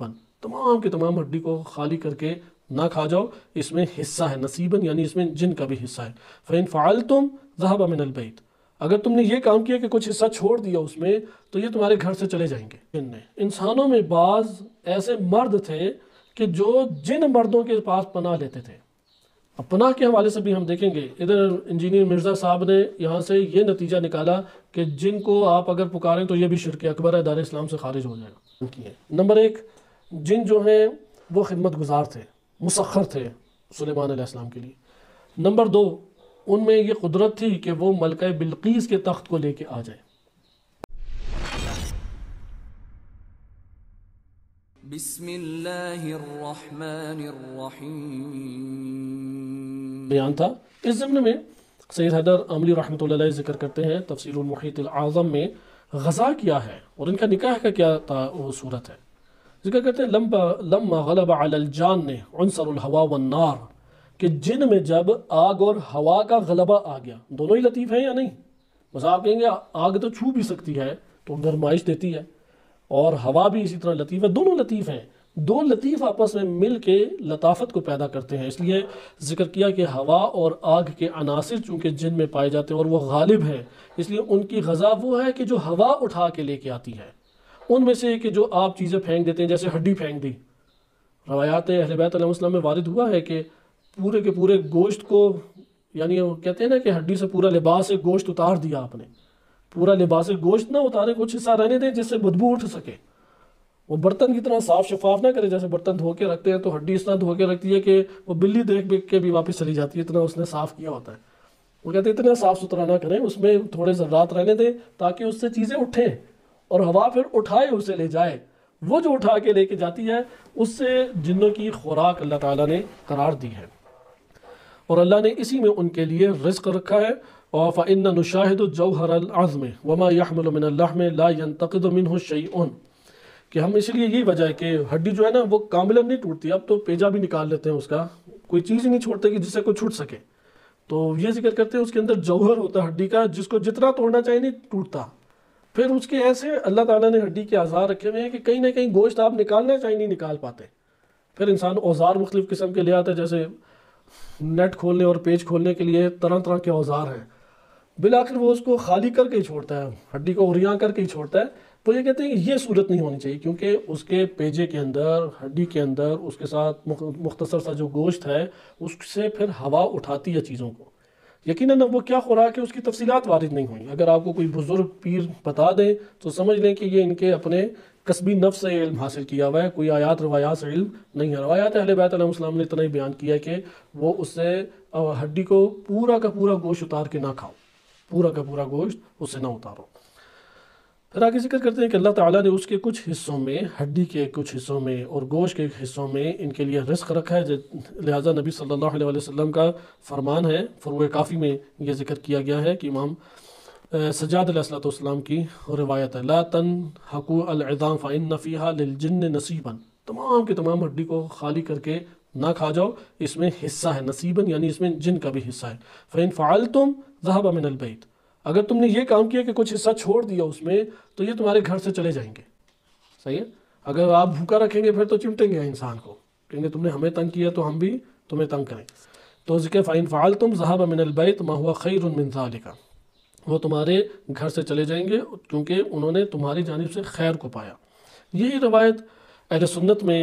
تمام کے تمام ہڈی کو خالی کر کے نہ کھا جاؤ، اس میں حصہ ہے، نصیباً یعنی اس میں جن کا بھی حصہ ہے۔ فَإِن فَعَلْتُمْ ذَهَبَ مِنَ الْبَيْتِ، اگر تم نے یہ کام کیا کہ کچھ حصہ چھوڑ دیا اس میں، تو یہ تمہارے گھر سے چلے جائیں گے۔ انسانوں میں بعض ایسے مرد تھے کہ جو جن مردوں کے پاس پناہ لیتے تھے۔ اب پناہ کے حوالے سے بھی ہم دیکھیں گے، ادھر انجینئر مرزا صاحب نے یہاں سے یہ نتیجہ نکالا کہ جن کو آپ اگر پکاریں تو یہ بھی شرک اکبر ہے، دار اسلام سے خارج ہو جائے گا۔ نمبر ایک، جن جو ہیں وہ خدمت گزار تھے، مسخر تھے سلیمان علیہ السلام کے لیے۔ نمبر دو، ان میں یہ قدرت تھی کہ وہ ملکہ بلقیس کے تخت کو لے کے آ جائیں۔ بسم اللہ الرحمن الرحیم۔ بیان تھا اس ضمن میں سید حیدر عاملی رحمۃ اللہ علیہ ذکر کرتے ہیں تفسیر المحیط العظم میں غزا کیا ہے اور ان کا نکاح کا کیا وہ صورت ہے۔ ذکر کرتے ہیں لما غلب علی الجان عنصر الہوا والنار، کہ جن میں جب آگ اور ہوا کا غلبہ آ گیا، دونوں ہی لطیف ہیں یا نہیں؟ بس آپ کہیں گے آگ تو چھو بھی سکتی ہے تو گرمائش دیتی ہے، اور ہوا بھی اسی طرح لطیف ہے، دونوں لطیف ہیں، دو لطیف آپس میں مل کے لطافت کو پیدا کرتے ہیں۔ اس لیے ذکر کیا کہ ہوا اور آگ کے عناصر چونکہ جن میں پائے جاتے ہیں اور وہ غالب ہیں، اس لیے ان کی غذا وہ ہے کہ جو ہوا اٹھا کے لے کے آتی ہے۔ ان میں سے کہ جو آپ چیزیں پھینک دیتے ہیں، جیسے ہڈی پھینک دی، روایات اہل بیت علیہ السلام میں وارد ہوا ہے کہ پورے کے پورے گوشت کو، یعنی وہ کہتے ہیں نا کہ ہڈی سے پورا لباس گوشت اتار دیا آپ نے، پورا لباس گوشت نہ اتارے، کچھ حصہ رہنے دیں جس سے بدبو اٹھ سکے، وہ برتن کی طرح صاف شفاف نہ کرے، جیسے برتن دھو کے رکھتے ہیں تو ہڈی اس طرح دھو کے رکھتی ہے کہ وہ بلی دیکھ کے بھی واپس چلی جاتی ہے، اتنا اس نے صاف کیا ہوتا ہے۔ وہ کہتے ہیں اتنا صاف ستھرا نہ کریں، اس میں تھوڑے ذرات رہنے دیں تاکہ اس سے چیزیں اٹھیں اور ہوا پھر اٹھائے اسے لے جائے۔ وہ جو اٹھا کے لے کے جاتی ہے اس سے جنوں کی خوراک اللہ تعالیٰ نے قرار دی ہے، اور اللہ نے اسی میں ان کے لیے رزق رکھا ہے۔ اور فَإِنَّ نُشَاهِدُ جَوْهَرَ الْعَظْمِ وَمَا يَحْمِلُ مِنَ اللَّحْمِ لَا يَنْتَقِدُ مِنْهُ شَيْءٌ، کہ ہم اس لیے یہی وجہ ہے کہ ہڈی جو ہے نا وہ کاملاً نہیں ٹوٹتی، اب تو پیجا بھی نکال لیتے ہیں اس کا، کوئی چیز ہی نہیں چھوڑتے کہ جس سے کوئی چھوٹ سکے۔ تو یہ ذکر کرتے ہیں اس کے اندر جوہر ہوتا ہے ہڈی کا، جس کو جتنا توڑنا چاہیے نہیں ٹوٹتا۔ پھر اس کے ایسے اللہ تعالیٰ نے ہڈی کے اعضاء رکھے ہوئے ہیں کہ کہیں نہ کہیں گوشت آپ نکالنا چاہیے نہیں نکال پاتے۔ پھر انسان اوزار مختلف قسم کے لے آتا ہے، جیسے نیٹ کھولنے اور پیج کھولنے کے لیے طرح طرح کے اوزار ہیں، بالآخر وہ اس کو خالی کر کے ہی چھوڑتا ہے، ہڈی کو اریاں کر کے ہی چھوڑتا ہے۔ تو یہ کہتے ہیں کہ یہ صورت نہیں ہونی چاہیے، کیونکہ اس کے پیجے کے اندر، ہڈی کے اندر، اس کے ساتھ مختصر سا جو گوشت ہے اس سے پھر ہوا اٹھاتی ہے چیزوں کو۔ یقیناً اب وہ کیا خوراک ہے اس کی تفصیلات وارد نہیں ہوئی، اگر آپ کو کوئی بزرگ پیر بتا دیں تو سمجھ لیں کہ یہ ان کے اپنے قصبی نفس سے علم حاصل کیا ہوا ہے، کوئی آیات روایات سے علم نہیں ہے۔ روایات اہل بیت علیہ السلام نے اتنا ہی بیان کیا ہے کہ وہ اس سے ہڈی کو پورا کا پورا گوشت اتار کے نہ کھاؤ، پورا کا پورا گوشت اس سے نہ اتارو۔ پھر آگے ذکر کرتے ہیں کہ اللہ تعالیٰ نے اس کے کچھ حصوں میں، ہڈی کے کچھ حصوں میں اور گوشت کے حصوں میں ان کے لیے رزق رکھا ہے، لہٰذا نبی صلی اللہ علیہ وسلم کا فرمان ہے، فروع کافی میں یہ ذکر کیا گیا ہے کہ امام سجاد علیہ السلام کی روایت ہے، لا تنحقوا العظام فإن فيها للجن نصیبا، تمام کے تمام ہڈی کو خالی کر کے نہ کھا جاؤ، اس میں حصہ ہے، نصیباً یعنی اس میں جن کا بھی حصہ ہے۔ فإن فعلتم ذهب من البيت، اگر تم نے یہ کام کیا کہ کچھ حصہ چھوڑ دیا اس میں، تو یہ تمہارے گھر سے چلے جائیں گے۔ صحیح ہے، اگر آپ بھوکا رکھیں گے پھر تو چمٹیں گے انسان کو، کہیں گے تم نے ہمیں تنگ کیا تو ہم بھی تمہیں تنگ کریں۔ تو ذکر فَإِن فَعَلْتُمْ ذَهَبَ مِنَ الْبَيْتِ مَا هُوَ خَيْرٌ مِّن ذَلِكَ، وہ تمہارے گھر سے چلے جائیں گے کیونکہ انہوں نے تمہاری جانب سے خیر کو پایا۔ یہی روایت اہل سنت میں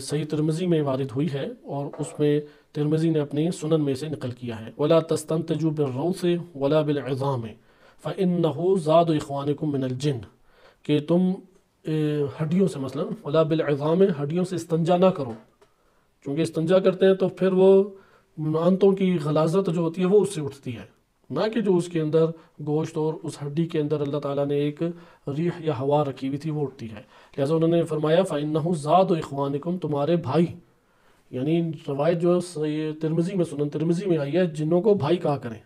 صحیح ترمذی میں وارد ہوئی ہے، اور اس میں ترمذی نے اپنی سنن میں سے نقل کیا ہے، وَلَا تَسْتَمْتَجُوا بِالرَّوْثِ وَلَا بِالْعِظَامِ فَإِنَّهُ زَادُ إِخْوَانِكُم مِّنَ الْجِنِّ، کہ تم ہڈیوں سے، مثلا وَلَا بِالْعِظَامِ، ہڈیوں سے استنجا نہ کرو، چونکہ استنجا کرتے ہیں تو پھر وہ آنتوں کی غلاظت جو ہوتی ہے وہ اس سے اٹھتی ہے، نہ کہ جو اس کے اندر گوشت اور اس ہڈی کے اندر اللہ تعالیٰ نے ایک ریح یا ہوا رکھی ہوئی تھی وہ اٹھتی ہے۔ لہٰذا انہوں نے فرمایا فَإِنَّهُ زَادُ إِخْوَانِكُم، تمہارے بھائی، یعنی روایت جو ترمذی میں، سنن ترمذی میں آئی ہے، جنوں کو بھائی کہا کریں،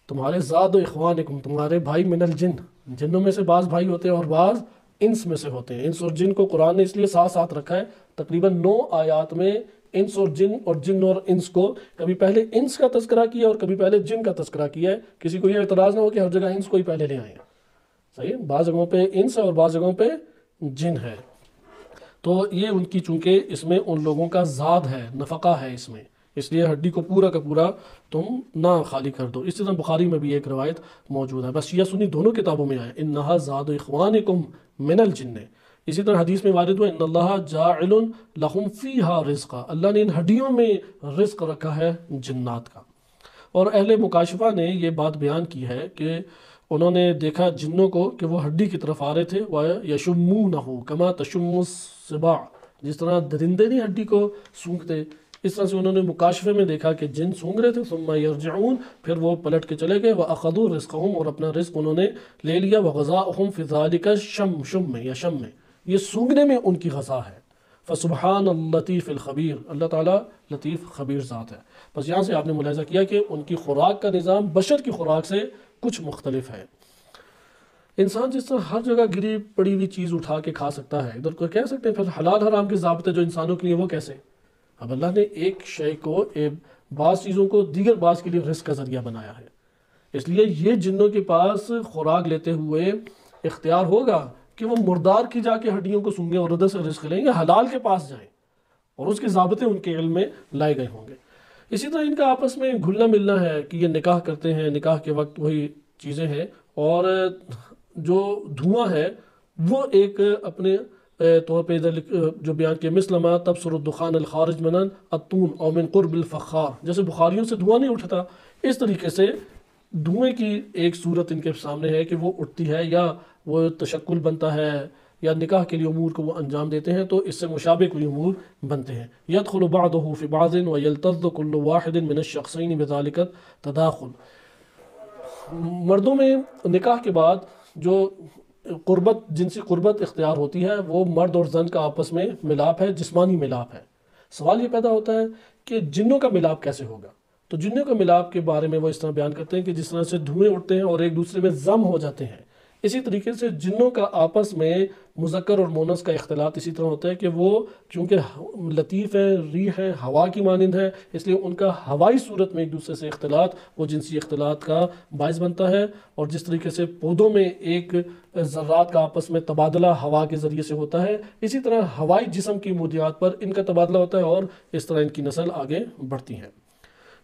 تمہارے زاد و اخوانکم، تمہارے بھائی من الجن، جنوں میں سے بعض بھائی ہوتے ہیں اور بعض انس میں سے ہوتے ہیں۔ انس اور جن کو قرآن نے اس لیے ساتھ ساتھ رکھا ہے، تقریباً 9 آیات میں انس اور جن اور انس کو کبھی پہلے انس کا تذکرہ کیا اور کبھی پہلے جن کا تذکرہ کیا ہے، کسی کو یہ اعتراض نہ ہو کہ ہر جگہ انس کو ہی پہلے لے آئے ہیں۔ صحیح ہے، بعض جگہوں پہ انس ہے اور بعض جگہوں پہ جن ہے۔ تو یہ ان کی چونکہ اس میں ان لوگوں کا زاد ہے، نفقہ ہے اس میں، اس لیے ہڈی کو پورا کا پورا تم نہ خالی کر دو۔ اسی طرح بخاری میں بھی ایک روایت موجود ہے، بس شیعہ سنی دونوں کتابوں میں آئے، انہا زاد اخوانکم من الجن۔ اسی طرح حدیث میں وارد ہوا ان اللہ جاعل لہم فیہا رزقا، اللہ نے ان ہڈیوں میں رزق رکھا ہے جنات کا۔ اور اہل مکاشفہ نے یہ بات بیان کی ہے کہ انہوں نے دیکھا جنوں کو کہ وہ ہڈی کی طرف آ رہے تھے، وَيَشُمُّونَهُ كَمَا تَشُمُّ السِّبَاعُ، جس طرح درندے نہیں ہڈی کو سونگتے، اس طرح سے انہوں نے مکاشفے میں دیکھا کہ جن سونگ رہے تھے، ثم یرجعون، پھر وہ پلٹ کے چلے گئے، وَأَخَذُوا رِزْقَهُمْ، اور اپنا رزق انہوں نے لے لیا، وَغَذَاؤُهُمْ فِي ذَلِكَ شم میں یا شم میں، یہ سونگنے میں ان کی غذا ہے۔ فسبحان اللطیف الخبیر، اللہ تعالیٰ لطیف خبیر ذات ہے۔ بس یہاں سے آپ نے ملاحظہ کیا کہ ان کی خوراک کا نظام بشر کی خوراک سے کچھ مختلف ہے۔ انسان جس طرح ہر جگہ گری پڑی ہوئی چیز اٹھا کے کھا سکتا ہے، ادھر کو کہہ سکتے ہیں پھر حلال حرام کے ضابطے جو انسانوں کے لیے وہ کیسے؟ اب اللہ نے ایک شے کو بعض چیزوں کو دیگر بعض کے لیے رزق کا ذریعہ بنایا ہے، اس لیے یہ جنوں کے پاس خوراک لیتے ہوئے اختیار ہوگا کہ وہ مردار کی جا کے ہڈیوں کو سونگیں اور ادھر سے رزق لیں، یا حلال کے پاس جائیں اور اس کے ضابطے ان کے علم میں لائے گئے ہوں گے۔ اسی طرح ان کا آپس میں گھلنا ملنا ہے کہ یہ نکاح کرتے ہیں، نکاح کے وقت وہی چیزیں ہیں، اور جو دھواں ہے وہ ایک اپنے طور پہ ادھر جو بیان کیا مثل ما تبصر الدخان الخارج من الطون او من قرب الفخار، جیسے بخاریوں سے دھواں نہیں اٹھتا، اس طریقے سے دھوئیں کی ایک صورت ان کے سامنے ہے کہ وہ اٹھتی ہے، یا وہ تشکل بنتا ہے، یا نکاح کے لیے امور کو وہ انجام دیتے ہیں، تو اس سے مشابہ کوئی امور بنتے ہیں۔ يدخل بعضه في بعض ويلتذ كل واحد من الشخصين بذلك التداخل، مردوں میں نکاح کے بعد جو قربت، جنسی قربت اختیار ہوتی ہے، وہ مرد اور زن کا آپس میں ملاپ ہے، جسمانی ملاپ ہے۔ سوال یہ پیدا ہوتا ہے کہ جنوں کا ملاپ کیسے ہوگا؟ تو جنوں کا ملاپ کے بارے میں وہ اس طرح بیان کرتے ہیں کہ جس طرح سے دھوئیں اٹھتے ہیں اور ایک دوسرے میں ضم ہو جاتے ہیں، اسی طریقے سے جنوں کا آپس میں مذکر اور مونس کا اختلاط اسی طرح ہوتا ہے کہ وہ چونکہ لطیف ہے، ریح ہے، ہوا کی مانند ہے، اس لیے ان کا ہوائی صورت میں ایک دوسرے سے اختلاط وہ جنسی اختلاط کا باعث بنتا ہے، اور جس طریقے سے پودوں میں ایک ذرات کا آپس میں تبادلہ ہوا کے ذریعے سے ہوتا ہے، اسی طرح ہوائی جسم کی موجودات پر ان کا تبادلہ ہوتا ہے، اور اس طرح ان کی نسل آگے بڑھتی ہے۔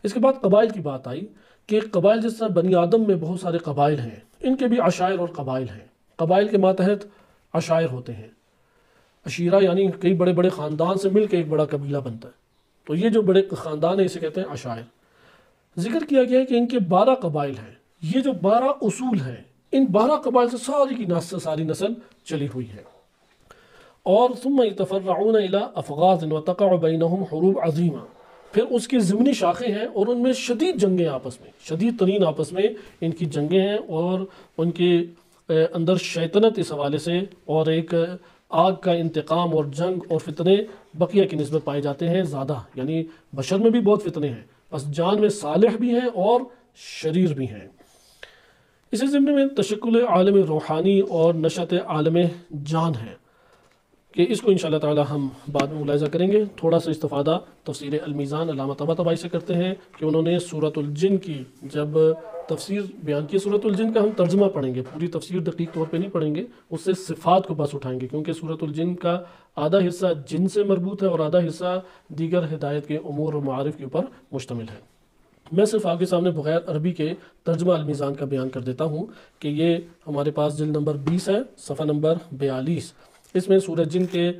اس کے بعد قبائل کی بات آئی کہ قبائل، جس طرح بنی آدم میں بہت سارے قبائل ہیں، ان کے بھی عشائر اور قبائل ہیں۔ قبائل کے ماتحت عشائر ہوتے ہیں، عشیرہ یعنی کئی بڑے بڑے خاندان سے مل کے ایک بڑا قبیلہ بنتا ہے، تو یہ جو بڑے خاندان ہیں اسے کہتے ہیں عشائر۔ ذکر کیا گیا ہے کہ ان کے 12 قبائل ہیں، یہ جو 12 اصول ہیں، ان 12 قبائل سے ساری کی ساری نسل چلی ہوئی ہے۔ اور ثم يتفرعون الى افغاز وتقع بينهم حروب عظیمہ، پھر اس کی ضمنی شاخیں ہیں اور ان میں شدید جنگیں آپس میں، شدید ترین آپس میں ان کی جنگیں ہیں، اور ان کے اندر شیطنت اس حوالے سے اور ایک آگ کا انتقام اور جنگ اور فتنے بقیہ کی نسبت پائے جاتے ہیں زیادہ، یعنی بشر میں بھی بہت فتنے ہیں، بس جان میں صالح بھی ہیں اور شریر بھی ہیں۔ اسی ضمن میں تشکل عالم روحانی اور نشأت عالم جان ہے کہ اس کو انشاءاللہ تعالی ہم بعد میں ملاحظہ کریں گے۔ تھوڑا سا استفادہ تفسیر المیزان علامہ طباطبائی سے کرتے ہیں کہ انہوں نے سورۃ الجن کی جب تفسیر بیان کی، سورۃ الجن کا ہم ترجمہ پڑھیں گے، پوری تفسیر دقیق طور پہ نہیں پڑھیں گے، اس سے صفات کو بس اٹھائیں گے، کیونکہ سورۃ الجن کا آدھا حصہ جن سے مربوط ہے اور آدھا حصہ دیگر ہدایت کے امور و معارف کے اوپر مشتمل ہے۔ میں صرف آپ کے سامنے بغیر عربی کے ترجمہ المیزان کا بیان کر دیتا ہوں کہ یہ ہمارے پاس جلد نمبر 20 ہے، صفحہ نمبر 42۔ اس میں سورہ جن کے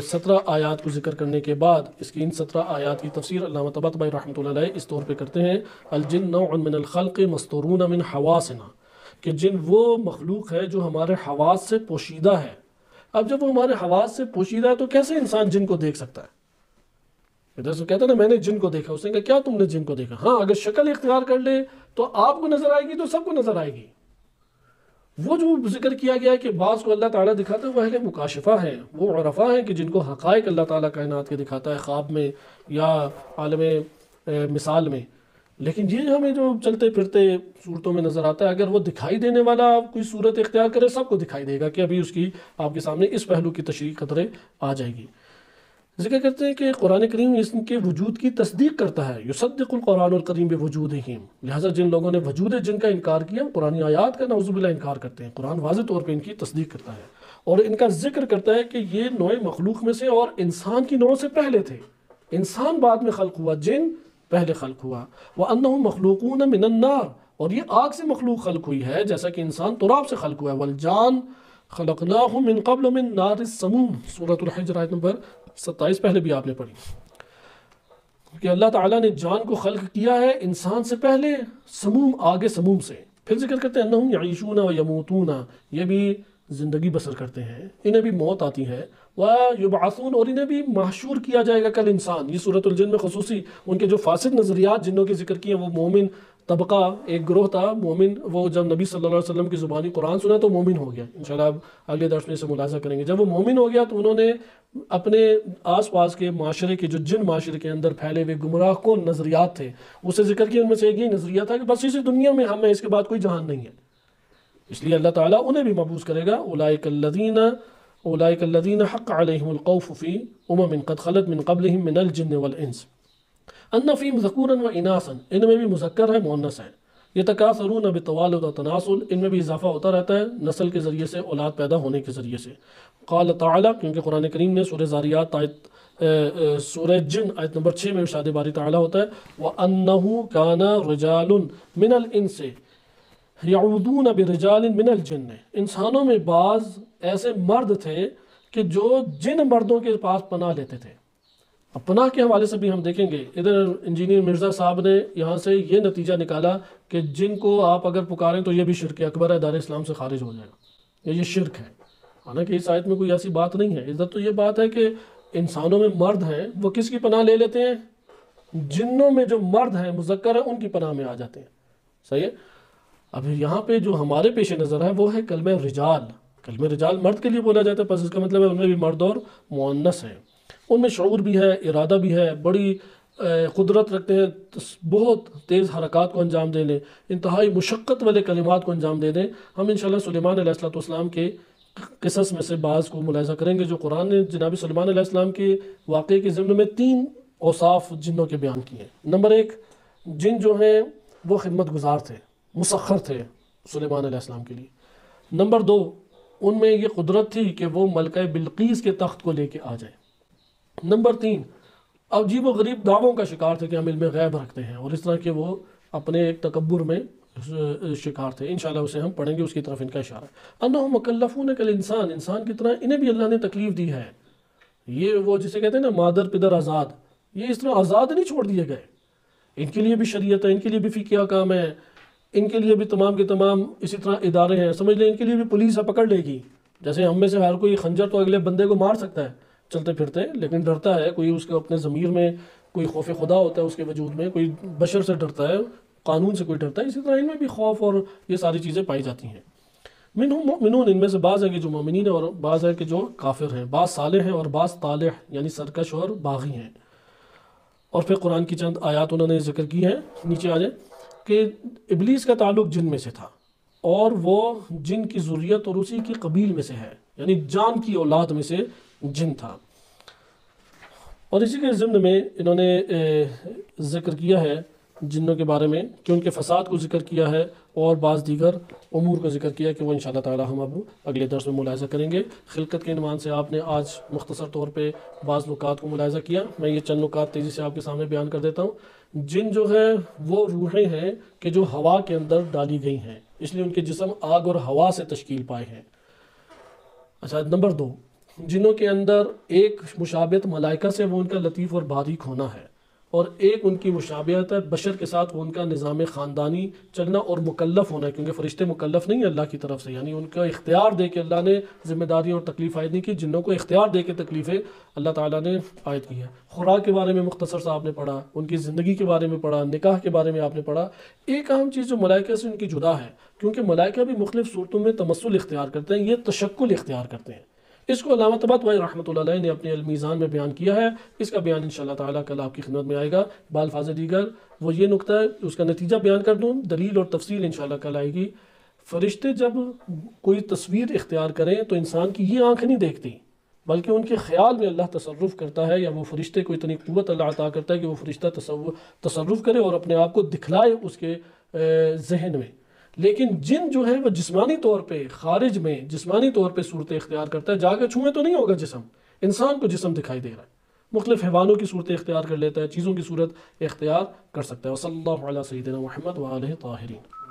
17 آیات کو ذکر کرنے کے بعد اس کی ان 17 آیات کی تفسیر علامہ طباطبائی رحمۃ اللہ علیہ اس طور پہ کرتے ہیں: الجن نوع من الخلق مستورون من حواسنا، کہ جن وہ مخلوق ہے جو ہمارے حواس سے پوشیدہ ہے۔ اب جب وہ ہمارے حواس سے پوشیدہ ہے تو کیسے انسان جن کو دیکھ سکتا ہے؟ ادھر سے کہتا ہے نا میں نے جن کو دیکھا، اس نے کہا کیا تم نے جن کو دیکھا؟ ہاں، اگر شکل اختیار کر لے تو آپ کو نظر آئے گی تو سب کو نظر آئے گی۔ وہ جو ذکر کیا گیا ہے کہ بعض کو اللہ تعالیٰ دکھاتا ہے وہ اہل مکاشفہ ہیں، وہ عرفاء ہیں کہ جن کو حقائق اللہ تعالیٰ کائنات کے دکھاتا ہے خواب میں یا عالم مثال میں، لیکن یہ ہمیں جو چلتے پھرتے صورتوں میں نظر آتا ہے، اگر وہ دکھائی دینے والا کوئی صورت اختیار کرے سب کو دکھائی دے گا، کہ ابھی اس کی آپ کے سامنے اس پہلو کی تشریح قدرے آ جائے گی۔ ذکر کرتے ہیں کہ قرآن کریم اس کے وجود کی تصدیق کرتا ہے، یصدق القرآن الکریم بوجودہم، لہٰذا جن لوگوں نے وجود جن کا انکار کیا قرآن آیات کا نعوذ باللہ انکار کرتے ہیں، قرآن واضح طور پہ ان کی تصدیق کرتا ہے۔ اور ان کا ذکر کرتا ہے کہ یہ نوع مخلوق میں سے اور انسان کی نوع سے پہلے تھے، انسان بعد میں خلق ہوا، جن پہلے خلق ہوا۔ وَأَنَّهُمْ مَخْلُوقُونَ مِنَ النَّارِ، اور یہ آگ سے مخلوق خلق ہوئی ہے جیسا کہ انسان تراب سے خلق ہوا ہے۔ وَالْجَانَ خَلَقْنَاهُ مِن قَبْلُ مِن نَارِ السَّمُومِ، سورۃ الحجر آیت نمبر 27 پہلے بھی آپ نے پڑھی کہ اللہ تعالیٰ نے جان کو خلق کیا ہے انسان سے پہلے سموم، آگے سموم سے۔ پھر ذکر کرتے ہیں انہم یعیشون و یموتون، یہ بھی زندگی بسر کرتے ہیں، انہیں بھی موت آتی ہے۔ ویبعثون، اور انہیں بھی محشور کیا جائے گا کل انسان۔ یہ سورۃ الجن میں خصوصی ان کے جو فاسد نظریات جنوں کے ذکر کیے، وہ مومن طبقہ ایک گروہ تھا مومن، وہ جب نبی صلی اللہ علیہ وسلم کی زبانی قرآن سنا تو مومن ہو گیا۔ انشاءاللہ اب اگلے درس میں اسے ملاحظہ کریں گے۔ جب وہ مومن ہو گیا تو انہوں نے اپنے آس پاس کے معاشرے کے جو جن معاشرے کے اندر پھیلے ہوئے گمراہ کن نظریات تھے اسے ذکر کیا۔ ان میں سے ایک یہ نظریہ تھا کہ بس اسی دنیا میں ہمیں، اس کے بعد کوئی جہان نہیں ہے، اس لیے اللہ تعالیٰ انہیں بھی مبعوث کرے گا۔ اولئک الذین حق علیہم القول فی امم قد خلت من قبلہم من الجن والانس ان فیہم ذکورا و اناثا، ان میں بھی مذکر ہے مؤنث ہے۔ یتکاثرون بالتوالد و تناسل، ان میں بھی اضافہ ہوتا رہتا ہے نسل کے ذریعے سے، اولاد پیدا ہونے کے ذریعے سے۔ قال تعالیٰ، کیونکہ قرآن کریم نے سورہ زاریات سورہ جن آیت نمبر 6 میں ارشاد باری تعالیٰ ہوتا ہے وَأَنَّهُ كَانَ رِجَالٌ مِنَ الْإِنسِ يَعُوذُونَ بِرِجَالٍ مِنَ الْجِنِّ، انسانوں میں بعض ایسے مرد تھے کہ جو جن مردوں کے پاس پناہ لیتے تھے۔ اب پناہ کے حوالے سے بھی ہم دیکھیں گے، ادھر انجینئر مرزا صاحب نے یہاں سے یہ نتیجہ نکالا کہ جن کو آپ اگر پکاریں تو یہ بھی شرک اکبر ہے، دار اسلام سے خارج ہو جائے گا، یہ شرک ہے۔ حالانکہ اس آیت میں کوئی ایسی بات نہیں ہے، ادھر تو یہ بات ہے کہ انسانوں میں مرد ہیں وہ کس کی پناہ لے لیتے ہیں؟ جنوں میں جو مرد ہیں مذکر ہیں ان کی پناہ میں آ جاتے ہیں، صحیح ہے۔ اب یہاں پہ جو ہمارے پیش نظر ہے وہ ہے کلمہ رجال۔ کلمہ رجال مرد کے لیے بولا جاتا ہے، پس اس کا مطلب ہے ان میں بھی مرد اور مؤنث ہیں، ان میں شعور بھی ہے، ارادہ بھی ہے، بڑی قدرت رکھتے ہیں، بہت تیز حرکات کو انجام دینے، انتہائی مشقت والے کلمات کو انجام دے دیں۔ ہم انشاءاللہ سلیمان علیہ السلام کے قصص میں سے بعض کو ملاحظہ کریں گے جو قرآن نے جناب سلیمان علیہ السلام کے واقعے کے ضمن میں 3 اوصاف جنوں کے بیان کیے ہیں۔ نمبر 1، جن جو ہیں وہ خدمت گزار تھے، مسخر تھے سلیمان علیہ السلام کے لیے۔ نمبر 2، ان میں یہ قدرت تھی کہ وہ ملکہ بلقیس کے تخت کو لے کے آ جائیں۔ نمبر 3، عجیب و غریب دعووں کا شکار تھے کہ ہم علم غیب رکھتے ہیں، اور اس طرح کے وہ اپنے ایک تکبر میں شکار تھے۔ انشاءاللہ اسے ہم پڑھیں گے، اس کی طرف ان کا اشارہ ہے۔ انہم مکلفون کالانسان، انسان کی طرح انہیں بھی اللہ نے تکلیف دی ہے۔ یہ وہ جسے کہتے ہیں نا مادر پدر آزاد، یہ اس طرح آزاد نہیں چھوڑ دیے گئے، ان کے لیے بھی شریعت ہے، ان کے لیے بھی فقہ احکام ہے، ان کے لیے بھی تمام کے تمام اسی طرح ادارے ہیں، سمجھ لیں ان کے لیے بھی پولیس پکڑ لے گی۔ جیسے ہم میں سے ہر کوئی خنجر تو اگلے بندے کو مار سکتا ہے چلتے پھرتے، لیکن ڈرتا ہے، کوئی اس کے اپنے ضمیر میں کوئی خوف خدا ہوتا ہے اس کے وجود میں، کوئی بشر سے ڈرتا ہے، قانون سے کوئی ڈرتا ہے، اسی طرح ان میں بھی خوف اور یہ ساری چیزیں پائی جاتی ہیں۔ منہم مؤمنون، ان میں سے بعض ہیں کہ جو مومنین ہیں اور بعض ہیں کہ جو کافر ہیں، بعض صالح ہیں اور بعض طالح یعنی سرکش اور باغی ہیں۔ اور پھر قرآن کی چند آیات انہوں نے ذکر کی ہیں، نیچے آ جائیں، کہ ابلیس کا تعلق جن میں سے تھا اور وہ جن کی ذریت اور اسی کی قبیل میں سے ہے، یعنی جان کی اولاد میں سے جن تھا۔ اور اسی کے ضمن میں انہوں نے ذکر کیا ہے جنوں کے بارے میں کہ ان کے فساد کو ذکر کیا ہے اور بعض دیگر امور کو ذکر کیا کہ وہ انشاءاللہ تعالی ہم اب اگلے درس میں ملاحظہ کریں گے۔ خلقت کے عنوان سے آپ نے آج مختصر طور پہ بعض نکات کو ملاحظہ کیا، میں یہ چند نکات تیزی سے آپ کے سامنے بیان کر دیتا ہوں۔ جن جو ہے وہ روحیں ہیں کہ جو ہوا کے اندر ڈالی گئی ہیں، اس لیے ان کے جسم آگ اور ہوا سے تشکیل پائے ہیں۔ اچھا، نمبر 2، جنوں کے اندر ایک مشابہت ملائکہ سے وہ ان کا لطیف اور باریک ہونا ہے، اور ایک ان کی مشابہت ہے بشر کے ساتھ وہ ان کا نظام خاندانی چلنا اور مکلف ہونا ہے، کیونکہ فرشتے مکلف نہیں ہیں اللہ کی طرف سے، یعنی ان کا اختیار دے کے اللہ نے ذمہ داریاں اور تکلیف عائد نہیں کی، جنوں کو اختیار دے کے تکلیفیں اللہ تعالیٰ نے عائد کی ہے۔ خوراک کے بارے میں مختصر سا آپ نے پڑھا، ان کی زندگی کے بارے میں پڑھا، نکاح کے بارے میں آپ نے پڑھا۔ ایک اہم چیز جو ملائکہ سے ان کی جدا ہے، کیونکہ ملائکہ بھی مختلف صورتوں میں تمثل اختیار کرتے ہیں، یہ تشکل اختیار کرتے ہیں۔ اس کو علامہ طباطبائی رحمۃ اللہ علیہ نے اپنے المیزان میں بیان کیا ہے، اس کا بیان انشاءاللہ تعالیٰ کل آپ کی خدمت میں آئے گا بالفاظ دیگر۔ وہ یہ نقطہ ہے، اس کا نتیجہ بیان کر دوں، دلیل اور تفصیل انشاءاللہ کل آئے گی۔ فرشتے جب کوئی تصویر اختیار کریں تو انسان کی یہ آنکھ نہیں دیکھتی، بلکہ ان کے خیال میں اللہ تصرف کرتا ہے، یا وہ فرشتے کو اتنی قوت اللہ عطا کرتا ہے کہ وہ فرشتہ تصرف کرے اور اپنے آپ کو دکھلائے اس کے ذہن میں۔ لیکن جن جو ہے وہ جسمانی طور پہ خارج میں جسمانی طور پہ صورتیں اختیار کرتا ہے، جا کے چھوئیں تو نہیں ہوگا جسم، انسان کو جسم دکھائی دے رہا ہے، مختلف حیوانوں کی صورتیں اختیار کر لیتا ہے، چیزوں کی صورت اختیار کر سکتا ہے۔ وصلی اللہ علیہ سیدنا محمد وآلہ طاہرین۔